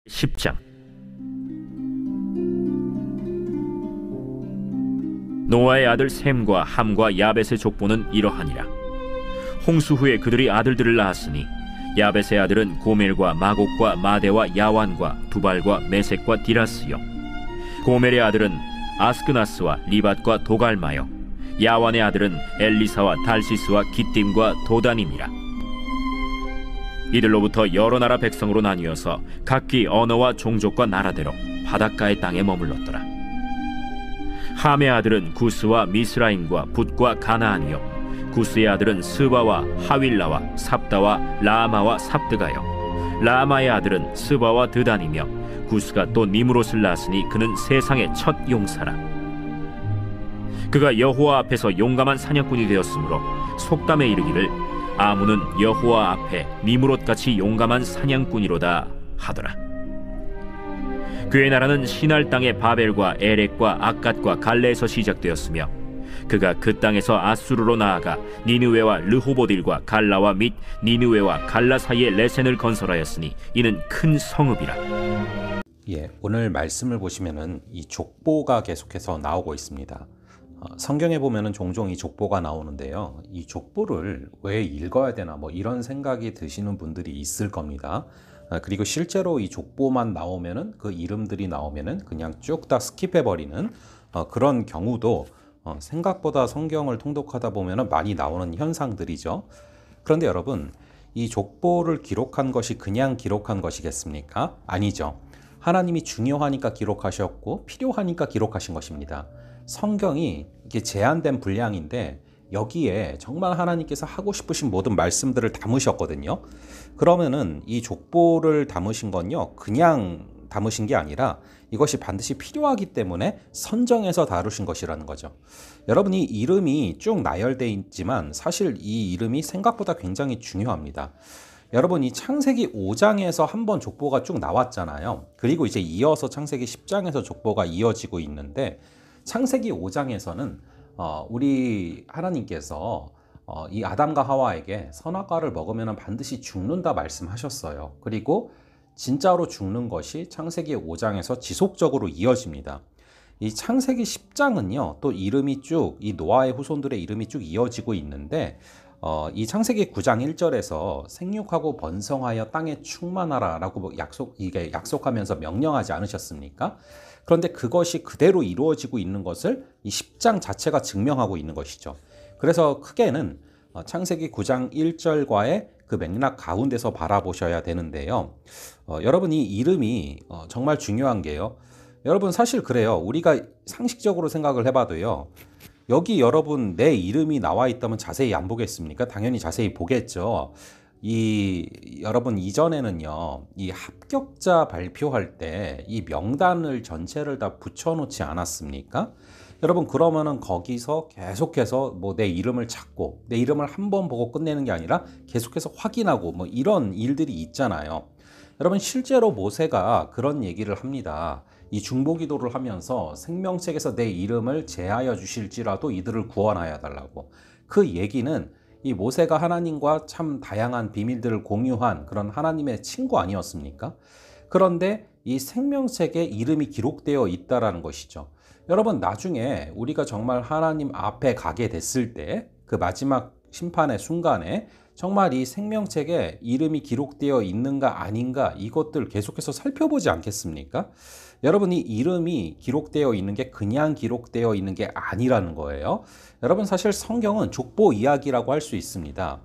10장. 노아의 아들 셈과 함과 야벳의 족보는 이러하니라. 홍수 후에 그들이 아들들을 낳았으니 야벳의 아들은 고멜과 마곡과 마대와 야완과 두발과 메섹과 디라스요, 고멜의 아들은 아스크나스와 리밧과 도갈마요, 야완의 아들은 엘리사와 달시스와 기띔과 도단임이라. 이들로부터 여러 나라 백성으로 나뉘어서 각기 언어와 종족과 나라대로 바닷가의 땅에 머물렀더라. 함의 아들은 구스와 미스라임과 붓과 가나안이요, 구스의 아들은 스바와 하윌라와 삽다와 라마와 삽드가요, 라마의 아들은 스바와 드단이며, 구스가 또 니므롯을 낳았으니 그는 세상의 첫 용사라. 그가 여호와 앞에서 용감한 사냥꾼이 되었으므로 속담에 이르기를 아문은 여호와 앞에 니므롯같이 용감한 사냥꾼이로다 하더라. 그의 나라는 시날 땅의 바벨과 에렉과 악갓과 갈레에서 시작되었으며, 그가 그 땅에서 아수르로 나아가 니느웨와 르호보딜과 갈라와 및 니느웨와 갈라 사이에 레센을 건설하였으니 이는 큰 성읍이라. 오늘 말씀을 보시면은 이 족보가 계속해서 나오고 있습니다. 성경에 보면은 종종 이 족보가 나오는데요, 이 족보를 왜 읽어야 되나 이런 생각이 드시는 분들이 있을 겁니다. 그리고 실제로 이 족보만 나오면은, 그 이름들이 나오면은 그냥 쭉 다 스킵해 버리는 그런 경우도 생각보다 성경을 통독하다 보면은 많이 나오는 현상들이죠. 그런데 여러분, 이 족보를 기록한 것이 그냥 기록한 것이겠습니까? 아니죠. 하나님이 중요하니까 기록하셨고 필요하니까 기록하신 것입니다. 성경이 이게 제한된 분량인데 여기에 정말 하나님께서 하고 싶으신 모든 말씀들을 담으셨거든요. 그러면은 이 족보를 담으신 건요, 그냥 담으신 게 아니라 이것이 반드시 필요하기 때문에 선정해서 다루신 것이라는 거죠. 여러분이 이름이 쭉 나열되어 있지만 사실 이 이름이 생각보다 굉장히 중요합니다. 여러분, 이 창세기 5장에서 한번 족보가 쭉 나왔잖아요. 그리고 이제 이어서 창세기 10장에서 족보가 이어지고 있는데, 창세기 5장에서는 우리 하나님께서 이 아담과 하와에게 선악과를 먹으면 반드시 죽는다 말씀하셨어요. 그리고 진짜로 죽는 것이 창세기 5장에서 지속적으로 이어집니다. 이 창세기 10장은요, 또 이름이 쭉, 이 노아의 후손들의 이름이 쭉 이어지고 있는데, 이 창세기 9장 1절에서 생육하고 번성하여 땅에 충만하라 라고 약속하면서 명령하지 않으셨습니까? 그런데 그것이 그대로 이루어지고 있는 것을 이 10장 자체가 증명하고 있는 것이죠. 그래서 크게는 창세기 9장 1절과의 그 맥락 가운데서 바라보셔야 되는데요. 여러분, 이 이름이 정말 중요한 게요, 여러분 사실 그래요. 우리가 상식적으로 생각을 해봐도요, 여기 여러분 내 이름이 나와 있다면 자세히 안 보겠습니까? 당연히 자세히 보겠죠. 여러분 이전에는요, 이 합격자 발표할 때 이 명단을 전체를 다 붙여놓지 않았습니까? 여러분, 그러면은 거기서 계속해서 내 이름을 찾고 내 이름을 한 번 보고 끝내는 게 아니라 계속해서 확인하고 이런 일들이 있잖아요. 여러분, 실제로 모세가 그런 얘기를 합니다. 이 중보기도를 하면서 생명책에서 내 이름을 제하여 주실지라도 이들을 구원하여 달라고. 그 얘기는 이 모세가 하나님과 참 다양한 비밀들을 공유한 그런 하나님의 친구 아니었습니까? 그런데 이 생명책에 이름이 기록되어 있다라는 것이죠. 여러분, 나중에 우리가 정말 하나님 앞에 가게 됐을 때 그 마지막 심판의 순간에 정말 이 생명책에 이름이 기록되어 있는가 아닌가, 이것들 계속해서 살펴보지 않겠습니까? 여러분, 이 이름이 기록되어 있는 게 그냥 기록되어 있는 게 아니라는 거예요. 여러분, 사실 성경은 족보 이야기라고 할 수 있습니다.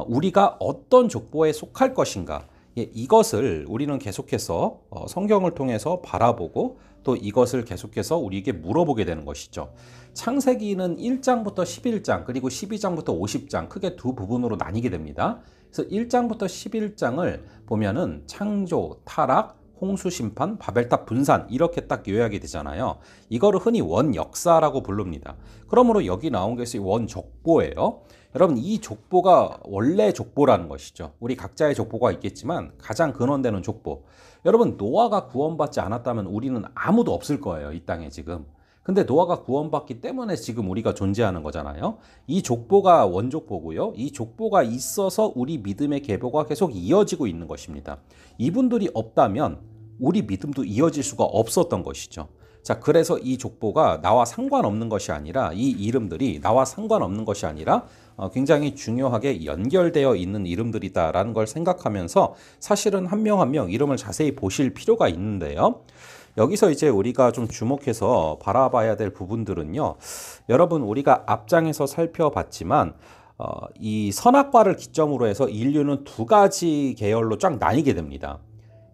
우리가 어떤 족보에 속할 것인가, 이것을 우리는 계속해서 성경을 통해서 바라보고 또 이것을 계속해서 우리에게 물어보게 되는 것이죠. 창세기는 1장부터 11장 그리고 12장부터 50장 크게 두 부분으로 나뉘게 됩니다. 그래서 1장부터 11장을 보면은 창조, 타락, 홍수 심판, 바벨탑 분산, 이렇게 딱 요약이 되잖아요. 이거를 흔히 원역사라고 부릅니다. 그러므로 여기 나온 것이 원족보예요. 여러분, 이 족보가 원래 족보라는 것이죠. 우리 각자의 족보가 있겠지만 가장 근원되는 족보. 여러분, 노아가 구원받지 않았다면 우리는 아무도 없을 거예요, 이 땅에 지금. 근데 노아가 구원받기 때문에 지금 우리가 존재하는 거잖아요. 이 족보가 원족보고요. 이 족보가 있어서 우리 믿음의 계보가 계속 이어지고 있는 것입니다. 이분들이 없다면 우리 믿음도 이어질 수가 없었던 것이죠. 자, 그래서 이 족보가 나와 상관없는 것이 아니라, 이 이름들이 나와 상관없는 것이 아니라 굉장히 중요하게 연결되어 있는 이름들이다라는 걸 생각하면서 사실은 한 명 한 명 이름을 자세히 보실 필요가 있는데요. 여기서 이제 우리가 좀 주목해서 바라봐야 될 부분들은요. 여러분, 우리가 앞장에서 살펴봤지만 이 선악과를 기점으로 해서 인류는 두 가지 계열로 쫙 나뉘게 됩니다.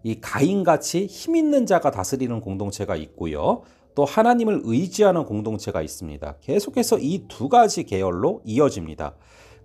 이 가인같이 힘 있는 자가 다스리는 공동체가 있고요. 또 하나님을 의지하는 공동체가 있습니다. 계속해서 이 두 가지 계열로 이어집니다.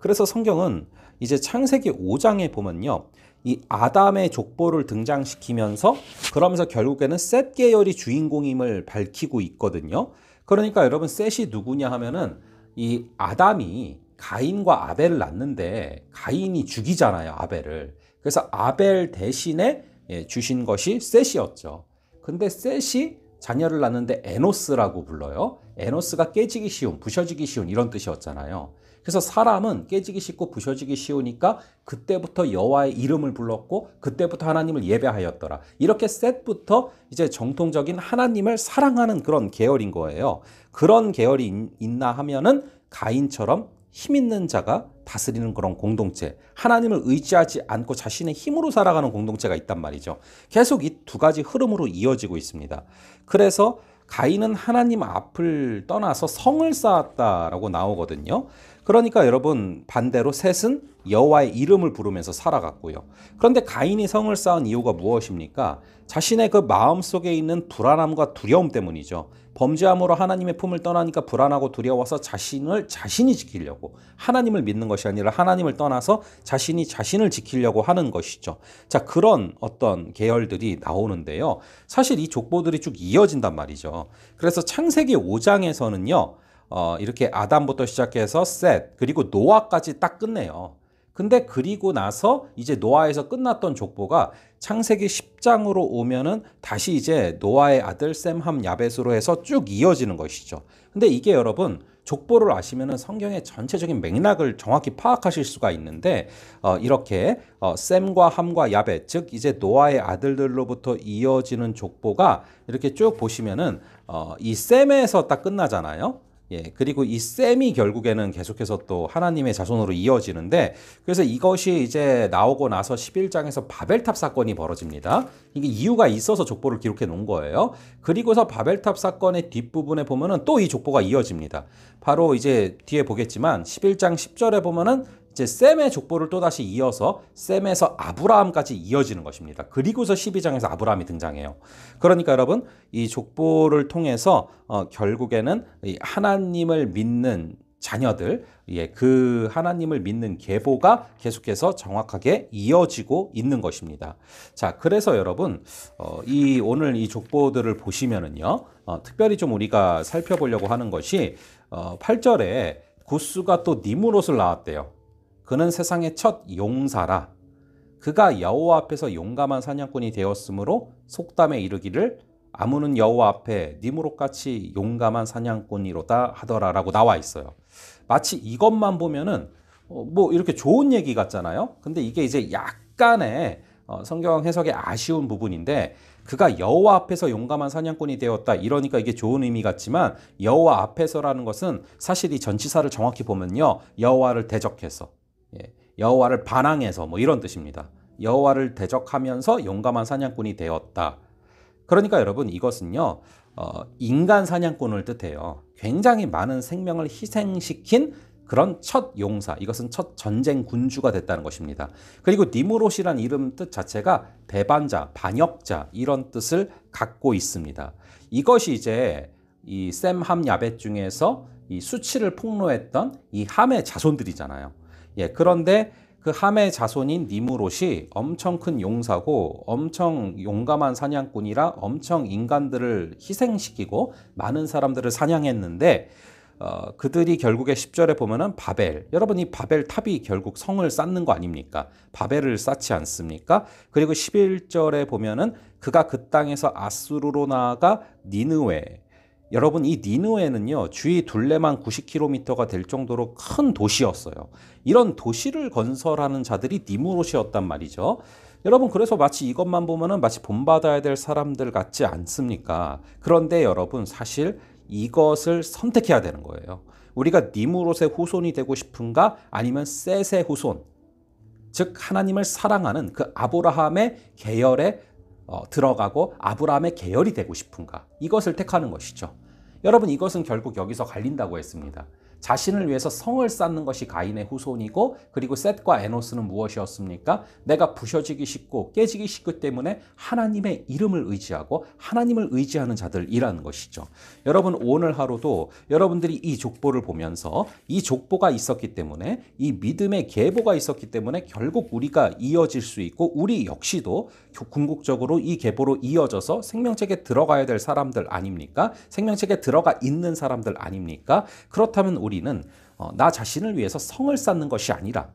그래서 성경은 이제 창세기 5장에 보면요. 이 아담의 족보를 등장시키면서 그러면서 결국에는 셋 계열이 주인공임을 밝히고 있거든요. 그러니까 여러분, 셋이 누구냐 하면은 이 아담이 가인과 아벨을 낳는데 가인이 죽이잖아요, 아벨을. 그래서 아벨 대신에 주신 것이 셋이었죠. 근데 셋이 자녀를 낳는데 에노스라고 불러요. 에노스가 깨지기 쉬운, 부셔지기 쉬운 이런 뜻이었잖아요. 그래서 사람은 깨지기 쉽고 부셔지기 쉬우니까 그때부터 여호와의 이름을 불렀고 그때부터 하나님을 예배하였더라. 이렇게 셋부터 이제 정통적인 하나님을 사랑하는 그런 계열인 거예요. 그런 계열이 있나 하면은 가인처럼 힘 있는 자가 다스리는 그런 공동체, 하나님을 의지하지 않고 자신의 힘으로 살아가는 공동체가 있단 말이죠. 계속 이 두 가지 흐름으로 이어지고 있습니다. 그래서 가인은 하나님 앞을 떠나서 성을 쌓았다라고 나오거든요. 그러니까 여러분, 반대로 셋은 여호와의 이름을 부르면서 살아갔고요. 그런데 가인이 성을 쌓은 이유가 무엇입니까? 자신의 그 마음속에 있는 불안함과 두려움 때문이죠. 범죄함으로 하나님의 품을 떠나니까 불안하고 두려워서 자신이 지키려고, 하나님을 믿는 것이 아니라 하나님을 떠나서 자신을 지키려고 하는 것이죠. 자, 그런 어떤 계열들이 나오는데요. 사실 이 족보들이 쭉 이어진단 말이죠. 그래서 창세기 5장에서는요. 이렇게 아담부터 시작해서 셋, 그리고 노아까지 딱 끝내요. 근데 그리고 나서 이제 노아에서 끝났던 족보가 창세기 10장으로 오면은 다시 이제 노아의 아들 셈, 함, 야벳으로 해서 쭉 이어지는 것이죠. 근데 이게 여러분, 족보를 아시면은 성경의 전체적인 맥락을 정확히 파악하실 수가 있는데, 이렇게 셈과 함과 야벳, 즉 이제 노아의 아들들로부터 이어지는 족보가 이렇게 쭉 보시면은 이 셈에서 딱 끝나잖아요. 예, 그리고 이 셈이 결국에는 계속해서 또 하나님의 자손으로 이어지는데, 그래서 이것이 이제 나오고 나서 11장에서 바벨탑 사건이 벌어집니다. 이게 이유가 있어서 족보를 기록해 놓은 거예요. 그리고서 바벨탑 사건의 뒷부분에 보면은 또 이 족보가 이어집니다. 바로 이제 뒤에 보겠지만 11장 10절에 보면은 이제 셈의 족보를 또다시 이어서 셈에서 아브라함까지 이어지는 것입니다. 그리고서 12장에서 아브라함이 등장해요. 그러니까 여러분, 이 족보를 통해서 결국에는 이 하나님을 믿는 자녀들, 그 하나님을 믿는 계보가 계속해서 정확하게 이어지고 있는 것입니다. 자, 그래서 여러분, 오늘 이 족보들을 보시면은요, 특별히 좀 우리가 살펴보려고 하는 것이 8절에 구스가 또 니므롯을 낳았대요. 그는 세상의 첫 용사라. 그가 여호와 앞에서 용감한 사냥꾼이 되었으므로 속담에 이르기를 아무는 여호와 앞에 니므롯같이 용감한 사냥꾼이로다 하더라라고 나와 있어요. 마치 이것만 보면은 뭐 이렇게 좋은 얘기 같잖아요. 근데 이게 이제 약간의 성경 해석의 아쉬운 부분인데, 그가 여호와 앞에서 용감한 사냥꾼이 되었다, 이러니까 이게 좋은 의미 같지만 여호와 앞에서라는 것은 사실 이 전치사를 정확히 보면요, 여호와를 대적해서, 여호와를 반항해서 뭐 이런 뜻입니다. 여호와를 대적하면서 용감한 사냥꾼이 되었다. 그러니까 여러분, 이것은요, 인간 사냥꾼을 뜻해요. 굉장히 많은 생명을 희생시킨 그런 첫 용사, 이것은 첫 전쟁 군주가 됐다는 것입니다. 그리고 니므롯이란 이름 뜻 자체가 배반자, 반역자, 이런 뜻을 갖고 있습니다. 이것이 이제 이 셈, 함, 야벳 중에서 이 수치를 폭로했던 이 함의 자손들이잖아요. 그런데 그 함의 자손인 니므롯이 엄청 큰 용사고 엄청 용감한 사냥꾼이라 엄청 인간들을 희생시키고 많은 사람들을 사냥했는데, 그들이 결국에 10절에 보면은 바벨, 여러분 이 바벨 탑이 결국 성을 쌓는 거 아닙니까? 바벨을 쌓지 않습니까? 그리고 11절에 보면은 그가 그 땅에서 아수르로 나아가 니느웨, 여러분 이 니느웨는요, 주위 둘레만 90km가 될 정도로 큰 도시였어요. 이런 도시를 건설하는 자들이 니므롯이었단 말이죠. 여러분, 그래서 마치 이것만 보면은 마치 본받아야 될 사람들 같지 않습니까? 그런데 여러분, 사실 이것을 선택해야 되는 거예요. 우리가 니무롯의 후손이 되고 싶은가? 아니면 셋의 후손, 즉 하나님을 사랑하는 그 아브라함의 계열에 들어가고 아브라함의 계열이 되고 싶은가? 이것을 택하는 것이죠. 여러분, 이것은 결국 여기서 갈린다고 했습니다. 자신을 위해서 성을 쌓는 것이 가인의 후손이고, 그리고 셋과 에노스는 무엇이었습니까? 내가 부셔지기 쉽고 깨지기 쉽기 때문에 하나님의 이름을 의지하고 하나님을 의지하는 자들이라는 것이죠. 여러분, 오늘 하루도 여러분들이 이 족보를 보면서 이 족보가 있었기 때문에, 이 믿음의 계보가 있었기 때문에 결국 우리가 이어질 수 있고, 우리 역시도 궁극적으로 이 계보로 이어져서 생명책에 들어가야 될 사람들 아닙니까? 생명책에 들어가 있는 사람들 아닙니까? 그렇다면 우리는 나 자신을 위해서 성을 쌓는 것이 아니라,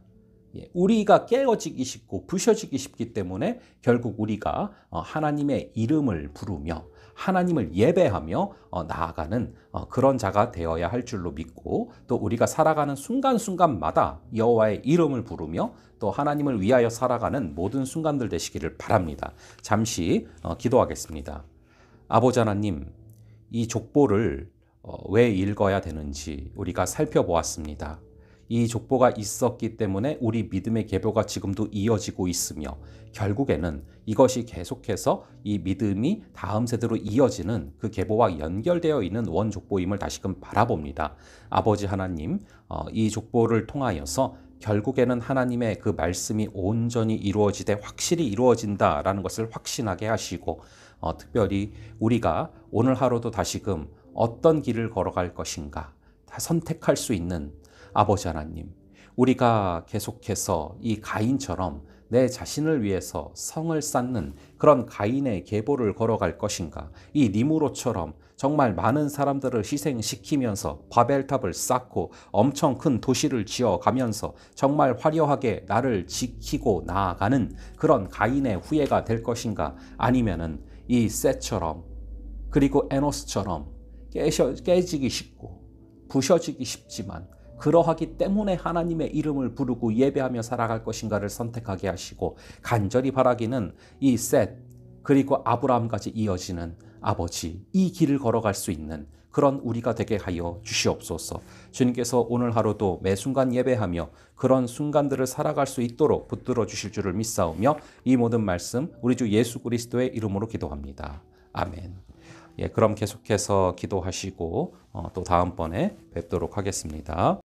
우리가 깨어지기 쉽고 부셔지기 쉽기 때문에 결국 우리가 하나님의 이름을 부르며 하나님을 예배하며 나아가는 그런 자가 되어야 할 줄로 믿고, 또 우리가 살아가는 순간순간마다 여호와의 이름을 부르며 또 하나님을 위하여 살아가는 모든 순간들 되시기를 바랍니다. 잠시 기도하겠습니다. 아버지 하나님, 이 족보를 왜 읽어야 되는지 우리가 살펴보았습니다. 이 족보가 있었기 때문에 우리 믿음의 계보가 지금도 이어지고 있으며, 결국에는 이것이 계속해서 이 믿음이 다음 세대로 이어지는 그 계보와 연결되어 있는 원족보임을 다시금 바라봅니다. 아버지 하나님, 이 족보를 통하여서 결국에는 하나님의 그 말씀이 온전히 이루어지되 확실히 이루어진다라는 것을 확신하게 하시고, 특별히 우리가 오늘 하루도 다시금 어떤 길을 걸어갈 것인가 다 선택할 수 있는 아버지 하나님, 우리가 계속해서 이 가인처럼 내 자신을 위해서 성을 쌓는 그런 가인의 계보를 걸어갈 것인가, 이 니무롯처럼 정말 많은 사람들을 희생시키면서 바벨탑을 쌓고 엄청 큰 도시를 지어가면서 정말 화려하게 나를 지키고 나아가는 그런 가인의 후예가 될 것인가, 아니면은 이 셋처럼 그리고 에노스처럼 깨지기 쉽고 부셔지기 쉽지만 그러하기 때문에 하나님의 이름을 부르고 예배하며 살아갈 것인가를 선택하게 하시고, 간절히 바라기는 이 셋 그리고 아브라함까지 이어지는 아버지, 이 길을 걸어갈 수 있는 그런 우리가 되게 하여 주시옵소서. 주님께서 오늘 하루도 매 순간 예배하며 그런 순간들을 살아갈 수 있도록 붙들어 주실 줄을 믿사오며, 이 모든 말씀 우리 주 예수 그리스도의 이름으로 기도합니다. 아멘. 그럼 계속해서 기도하시고 또 다음번에 뵙도록 하겠습니다.